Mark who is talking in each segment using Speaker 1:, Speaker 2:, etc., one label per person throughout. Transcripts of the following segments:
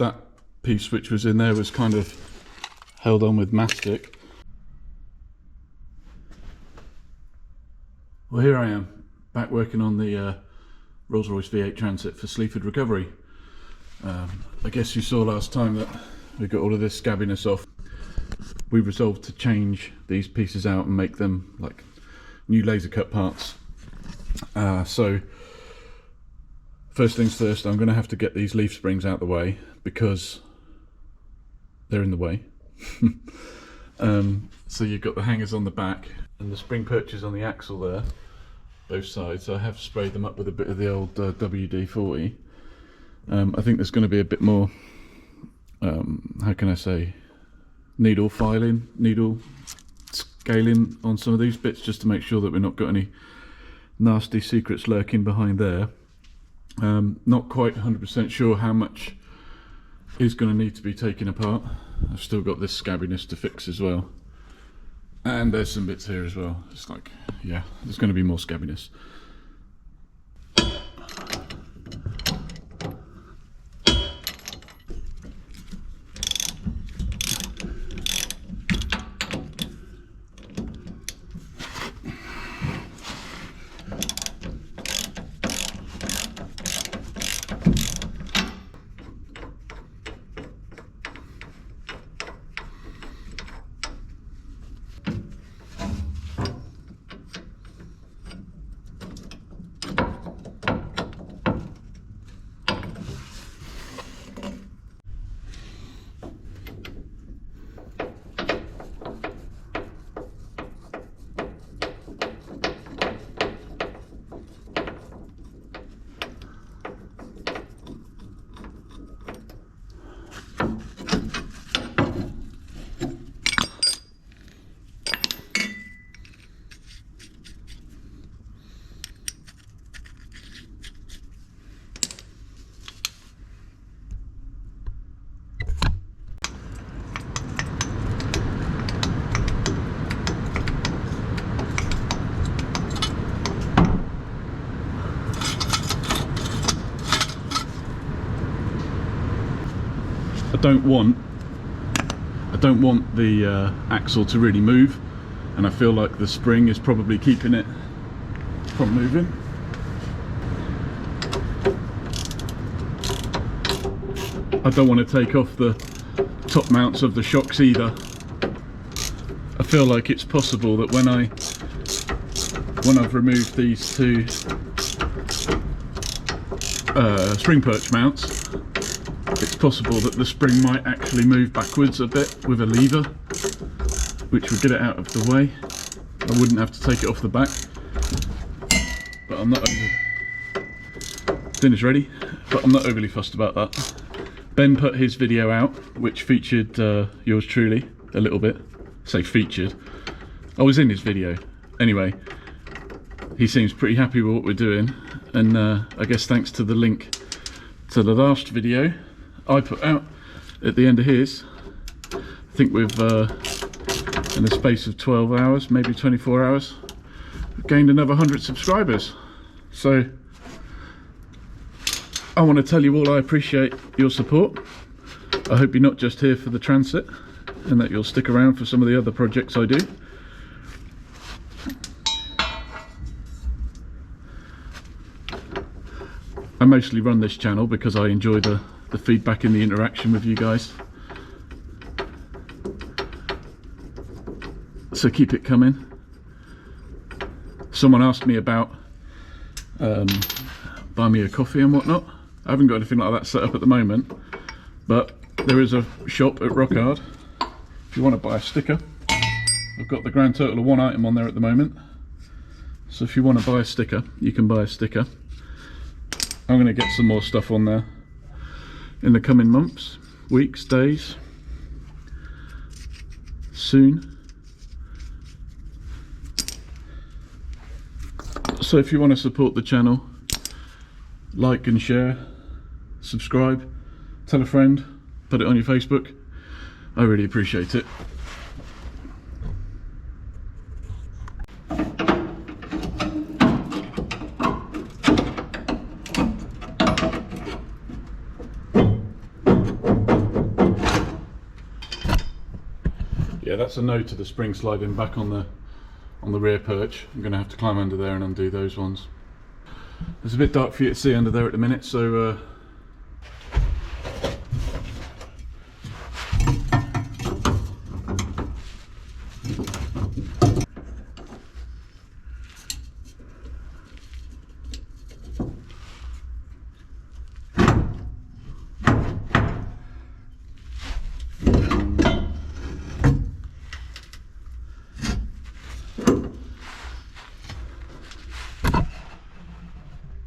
Speaker 1: that piece which was in there was kind of held on with mastic. Well, here I am, back working on the Rolls Royce V8 Transit for Sleaford Recovery. I guess you saw last time that we got all of this scabbiness off. We resolved to change these pieces out and make them like new laser cut parts. So first things first, I'm going to have to get these leaf springs out the way because they're in the way. So you've got the hangers on the back and the spring perches on the axle there, both sides. I have sprayed them up with a bit of the old WD-40. I think there's going to be a bit more, how can I say, needle scaling on some of these bits, just to make sure that we've not got any nasty secrets lurking behind there. Not quite 100% sure how much is going to need to be taken apart. I've still got this scabbiness to fix as well, and there's some bits here as well. It's like, yeah, there's going to be more scabbiness. I don't want the axle to really move, and I feel like the spring is probably keeping it from moving. I don't want to take off the top mounts of the shocks either. I feel like it's possible that when I've removed these two spring perch mounts, it's possible that the spring might actually move backwards a bit with a lever, which would get it out of the way. I wouldn't have to take it off the back, but I'm not dinner's ready, but I'm not overly fussed about that. Ben put his video out, which featured yours truly a little bit. Say featured, I was in his video anyway. He seems pretty happy with what we're doing, and I guess thanks to the link to the last video I put out at the end of his, I think we've in the space of 12 hours, maybe 24 hours, we've gained another 100 subscribers. So I want to tell you all I appreciate your support. I hope you're not just here for the Transit, and that you'll stick around for some of the other projects I do. I mostly run this channel because I enjoy the feedback and the interaction with you guys. So keep it coming. Someone asked me about buy me a coffee and whatnot. I haven't got anything like that set up at the moment, but there is a shop at Rockhard if you want to buy a sticker. I've got the grand total of one item on there at the moment, so if you want to buy a sticker, you can buy a sticker. I'm going to get some more stuff on there in the coming months, weeks, days, soon. So if you want to support the channel, like and share, subscribe, tell a friend, put it on your Facebook. I really appreciate it. Yeah, that's a no to the spring sliding back on the rear perch. I'm going to have to climb under there and undo those ones. It's a bit dark for you to see under there at the minute, so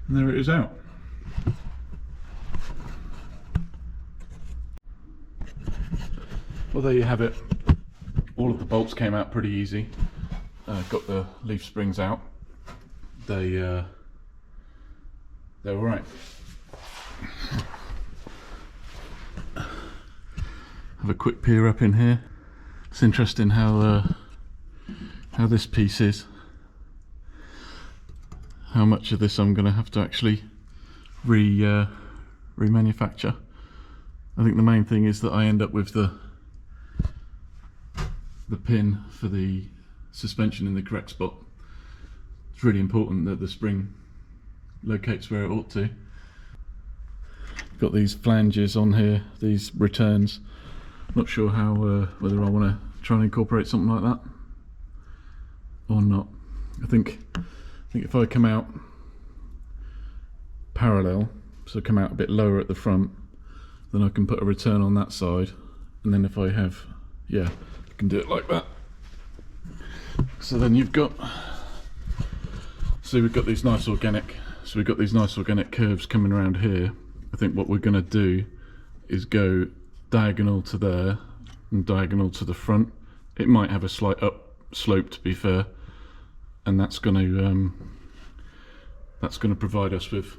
Speaker 1: and there it is out. Well, there you have it. All of the bolts came out pretty easy. Got the leaf springs out. They're all right. Have a quick peer up in here. It's interesting how this piece is. How much of this I'm going to have to actually remanufacture. I think the main thing is that I end up with the pin for the suspension in the correct spot. It's really important that the spring locates where it ought to. Got these flanges on here, these returns. Not sure how whether I want to try and incorporate something like that or not. I think if I come out parallel, so come out a bit lower at the front, then I can put a return on that side, and then if I have, yeah, I can do it like that. So then you've got, so we've got these nice organic, curves coming around here. I think what we're going to do is go diagonal to there and diagonal to the front. It might have a slight up slope, to be fair, and that's going to provide us with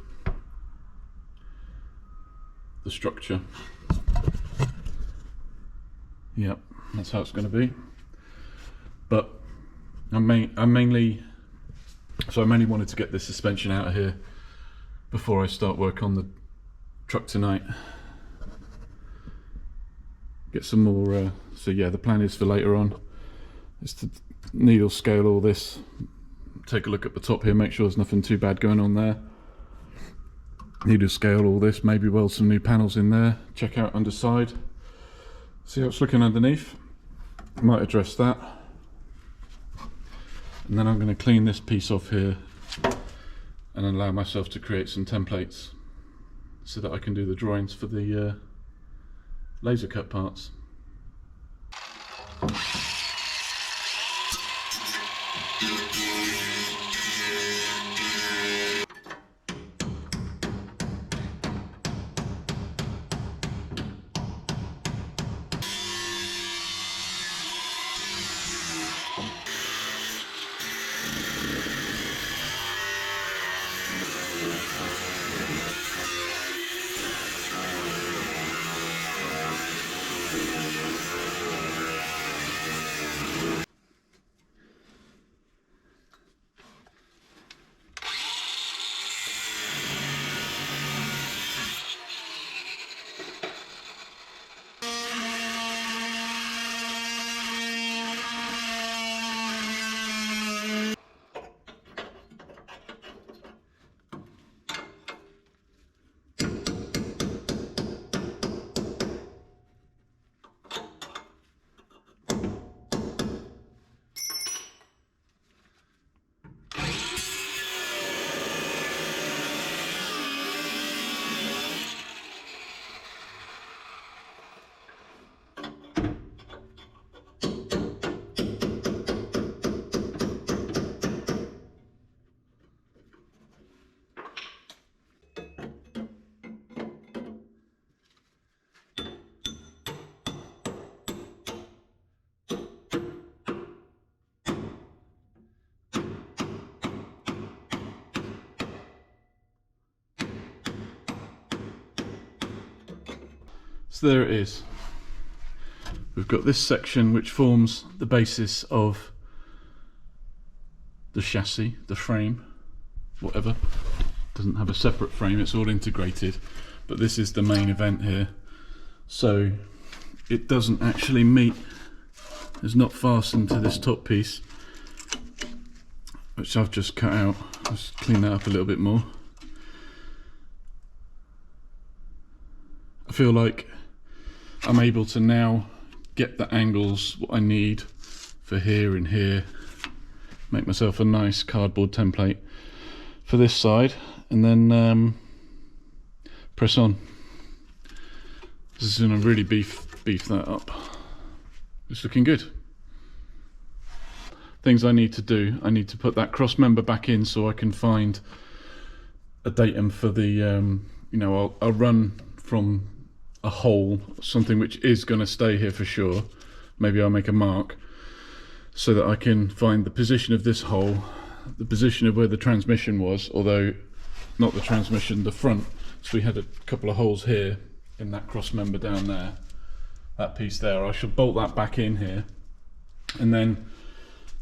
Speaker 1: the structure. Yep, that's how it's going to be. But I mainly wanted to get this suspension out of here before I start work on the truck tonight. Get some more. So yeah, the plan is for later on is to needle scale all this. Take a look at the top here, make sure there's nothing too bad going on there. Needle scale all this, maybe weld some new panels in there. Check out underside. See how it's looking underneath. Might address that. And then I'm going to clean this piece off here and allow myself to create some templates so that I can do the drawings for the laser cut parts. So there it is. We've got this section which forms the basis of the chassis, the frame, whatever. Doesn't have a separate frame, it's all integrated, but this is the main event here. So it doesn't actually meet is not fastened to this top piece, which I've just cut out. Just clean that up a little bit more. I feel like I'm able to now get the angles what I need for here and here, make myself a nice cardboard template for this side, and then press on. This is going to really beef that up. It's looking good. Things I need to do, I need to put that cross member back in so I can find a datum for the, you know, I'll run from a hole, something which is going to stay here for sure. Maybe I'll make a mark so that I can find the position of this hole, the position of where the transmission was, although not the transmission, the front. So we had a couple of holes here in that cross member down there, that piece there. I shall bolt that back in here, and then,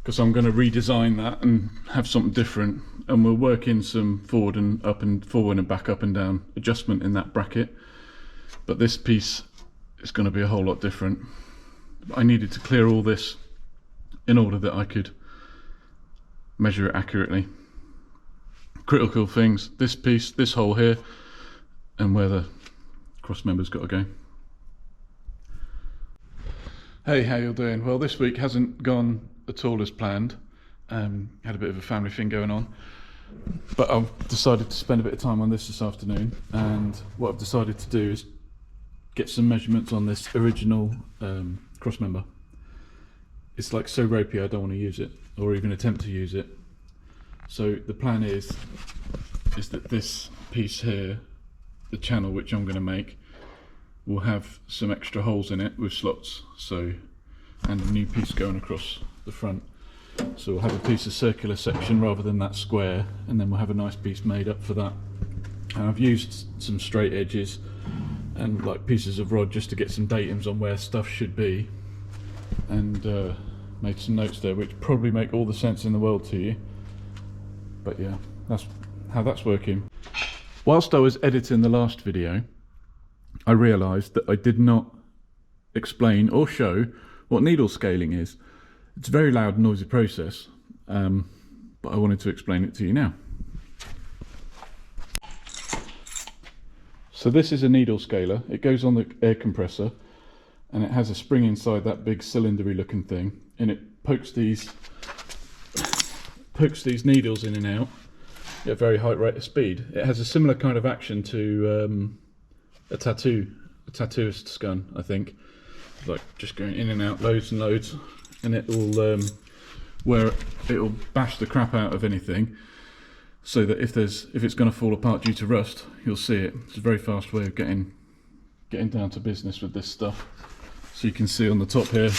Speaker 1: because I'm going to redesign that and have something different, and we'll work in some forward and up and forward and back up and down adjustment in that bracket. But this piece is going to be a whole lot different. I needed to clear all this in order that I could measure it accurately. Critical things, this piece, this hole here, and where the cross member's got to go. Hey, how you doing? Well, this week hasn't gone at all as planned. Had a bit of a family thing going on, but I've decided to spend a bit of time on this afternoon, and what I've decided to do is get some measurements on this original cross member. It's like so ropey I don't want to use it, or even attempt to use it. So the plan is that this piece here, the channel which I'm going to make, will have some extra holes in it with slots, so, and a new piece going across the front. So we'll have a piece of circular section rather than that square, and then we'll have a nice piece made up for that. And I've used some straight edges and like pieces of rod just to get some datums on where stuff should be, and made some notes there which probably make all the sense in the world to you. But yeah, that's how that's working. Whilst I was editing the last video, I realised that I did not explain or show what needle scaling is. It's a very loud, noisy process, but I wanted to explain it to you now. So this is a needle scaler. It goes on the air compressor, and it has a spring inside that big cylindery looking thing, and it pokes these needles in and out at a very high rate of speed. It has a similar kind of action to a tattooist's gun, I think. Like just going in and out loads and loads, and it will it'll bash the crap out of anything, so that if it's going to fall apart due to rust, you'll see it. It's a very fast way of getting down to business with this stuff. So you can see on the top here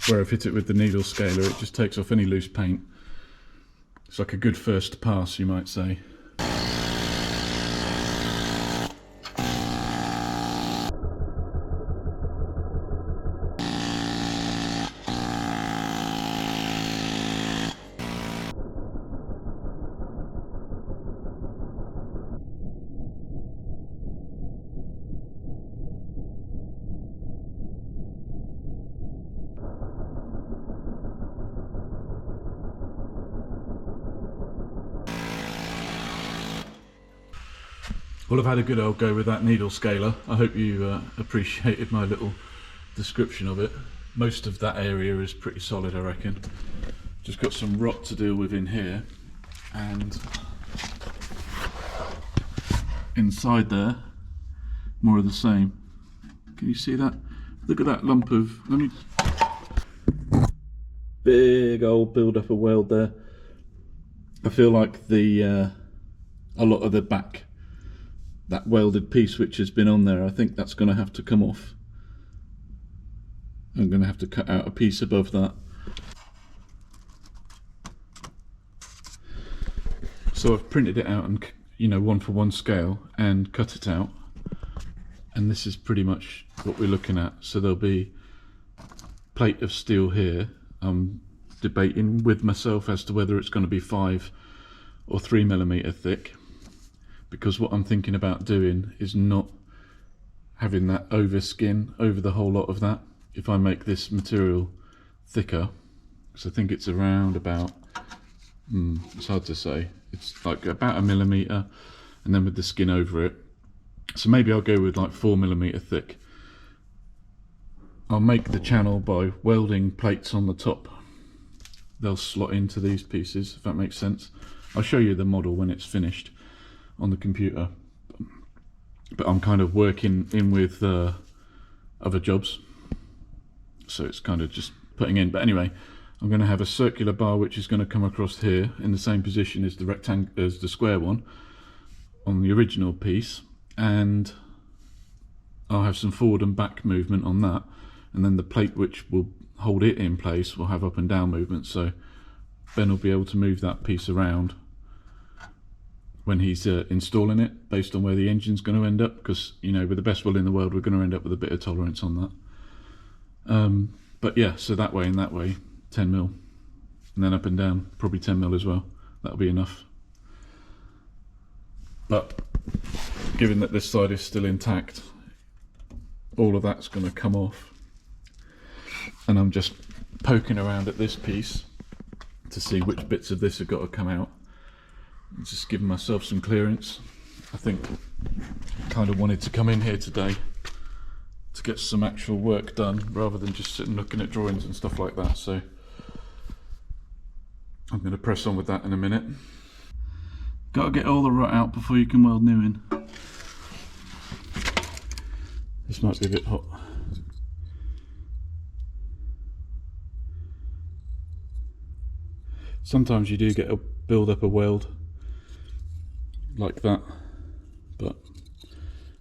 Speaker 1: where I've hit it with the needle scaler, it just takes off any loose paint. It's like a good first pass, you might say. Well, I've had a good old go with that needle scaler. I hope you appreciated my little description of it. Most of that area is pretty solid, I reckon. Just got some rot to deal with in here, and inside there, more of the same. Can you see that? Look at that lump of, big old build up of weld there. I feel like a lot of the back, that welded piece which has been on there, I think that's going to have to come off. I'm going to have to cut out a piece above that. So I've printed it out and, you know, 1-for-1 scale, and cut it out, and this is pretty much what we're looking at. So there'll be a plate of steel here. I'm debating with myself as to whether it's going to be 5 or 3mm thick, because what I'm thinking about doing is not having that over skin over the whole lot of that. If I make this material thicker, because I think it's around about, it's hard to say, it's like about 1 millimetre, and then with the skin over it. So maybe I'll go with like 4 millimetre thick. I'll make the channel by welding plates on the top. They'll slot into these pieces, if that makes sense. I'll show you the model when it's finished on the computer. But I'm kind of working in with other jobs, so it's kind of just putting in. But anyway, I'm going to have a circular bar which is going to come across here in the same position as the square one on the original piece, and I'll have some forward and back movement on that, and then the plate which will hold it in place will have up and down movement, so Ben will be able to move that piece around when he's installing it based on where the engine's going to end up, because, you know, with the best will in the world we're going to end up with a bit of tolerance on that. But yeah, so that way and that way 10 mil, and then up and down probably 10 mil as well. That'll be enough. But given that this side is still intact, all of that's going to come off, and I'm just poking around at this piece to see which bits of this have got to come out. Just giving myself some clearance. I think kind of wanted to come in here today to get some actual work done rather than just sitting looking at drawings and stuff like that, so I'm going to press on with that in a minute. Got to get all the rot out before you can weld new in. This might be a bit hot. Sometimes you do get a build up a weld like that, but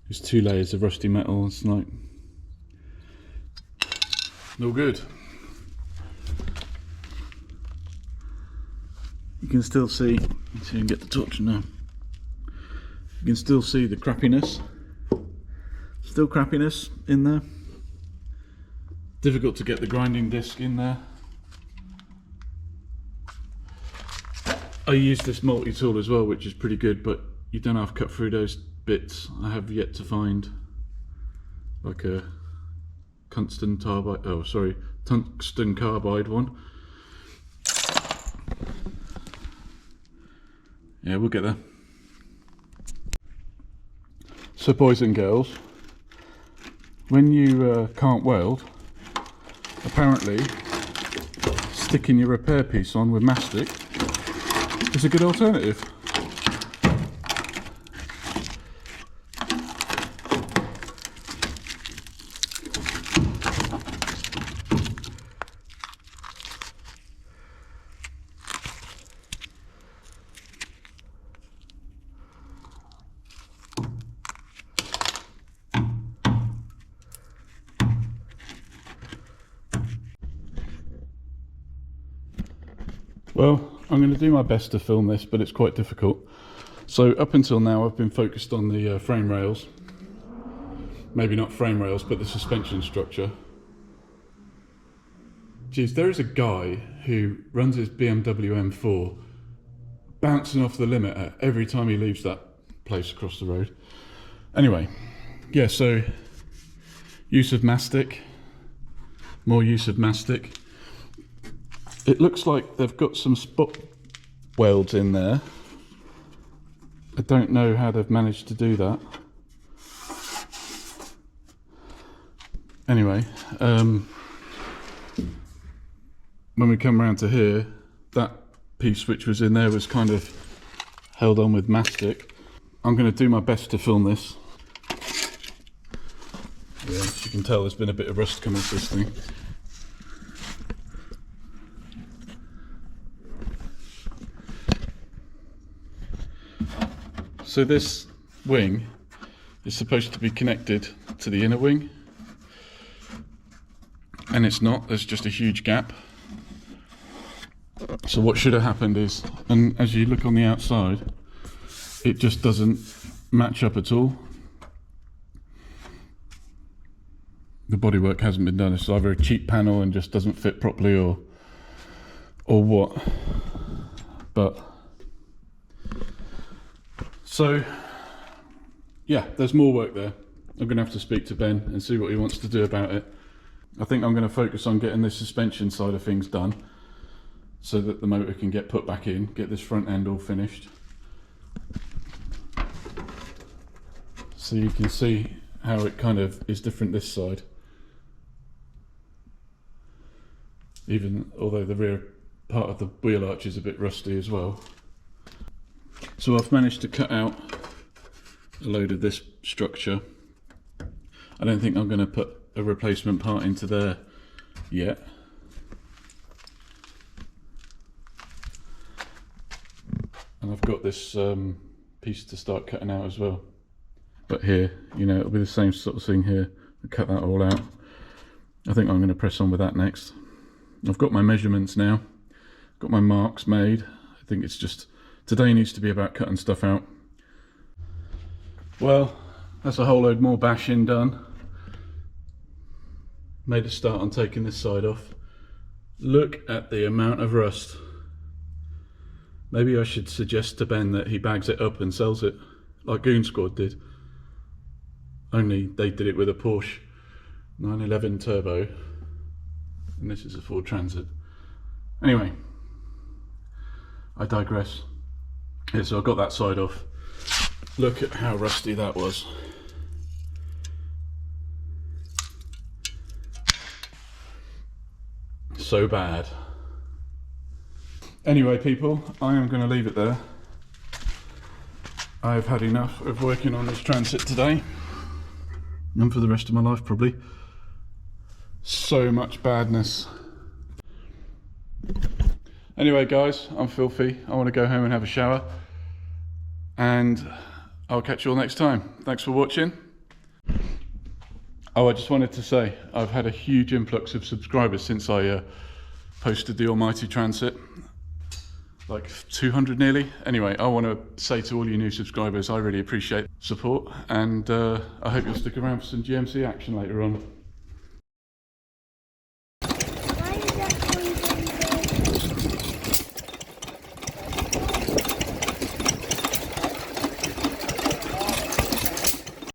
Speaker 1: there's 2 layers of rusty metal. It's like no good. You can still see, let's see if I can get the torch now. You can still see the crappiness. Still crappiness in there. Difficult to get the grinding disc in there. I use this multi-tool as well, which is pretty good, but you don't have to cut through those bits. I have yet to find like a tungsten carbide one. Yeah, we'll get there. So boys and girls, when you can't weld, apparently sticking your repair piece on with mastic is a good alternative. Well, I'm going to do my best to film this, but it's quite difficult. So up until now I've been focused on the frame rails. Maybe not frame rails, but the suspension structure. Geez, there is a guy who runs his BMW M4 bouncing off the limiter every time he leaves that place across the road. Anyway, yeah, so use of mastic, more use of mastic. It looks like they've got some spot welds in there. I don't know how they've managed to do that. Anyway, when we come around to here, that piece which was in there was kind of held on with mastic. I'm going to do my best to film this. Yeah, as you can tell, there's been a bit of rust coming to this thing. So this wing is supposed to be connected to the inner wing, and it's not. There's just a huge gap. So what should have happened is, and as you look on the outside, it just doesn't match up at all. The bodywork hasn't been done. It's either a cheap panel and just doesn't fit properly, or what. But so yeah, there's more work there. I'm going to have to speak to Ben and see what he wants to do about it. I think I'm going to focus on getting this suspension side of things done so that the motor can get put back in, get this front end all finished. So you can see how it kind of is different this side. Even although the rear part of the wheel arch is a bit rusty as well. So I've managed to cut out a load of this structure. I don't think I'm going to put a replacement part into there yet. And I've got this piece to start cutting out as well. But here, you know, it'll be the same sort of thing here. I'll cut that all out. I think I'm going to press on with that next. I've got my measurements now. Got my marks made. I think it's just, today needs to be about cutting stuff out. Well, that's a whole load more bashing done. Made a start on taking this side off. Look at the amount of rust. Maybe I should suggest to Ben that he bags it up and sells it, like Goon Squad did. Only they did it with a Porsche 911 Turbo, and this is a Ford Transit. Anyway, I digress. Yeah, so I got that side off. Look at how rusty that was. So bad. Anyway, people, I am going to leave it there. I've had enough of working on this Transit today, and for the rest of my life probably. So much badness. Anyway guys, I'm filthy. I want to go home and have a shower, and I'll catch you all next time. Thanks for watching. Oh, I just wanted to say I've had a huge influx of subscribers since I posted the almighty Transit. Like 200 nearly. Anyway, I want to say to all you new subscribers, I really appreciate support, and I hope you'll stick around for some GMC action later on.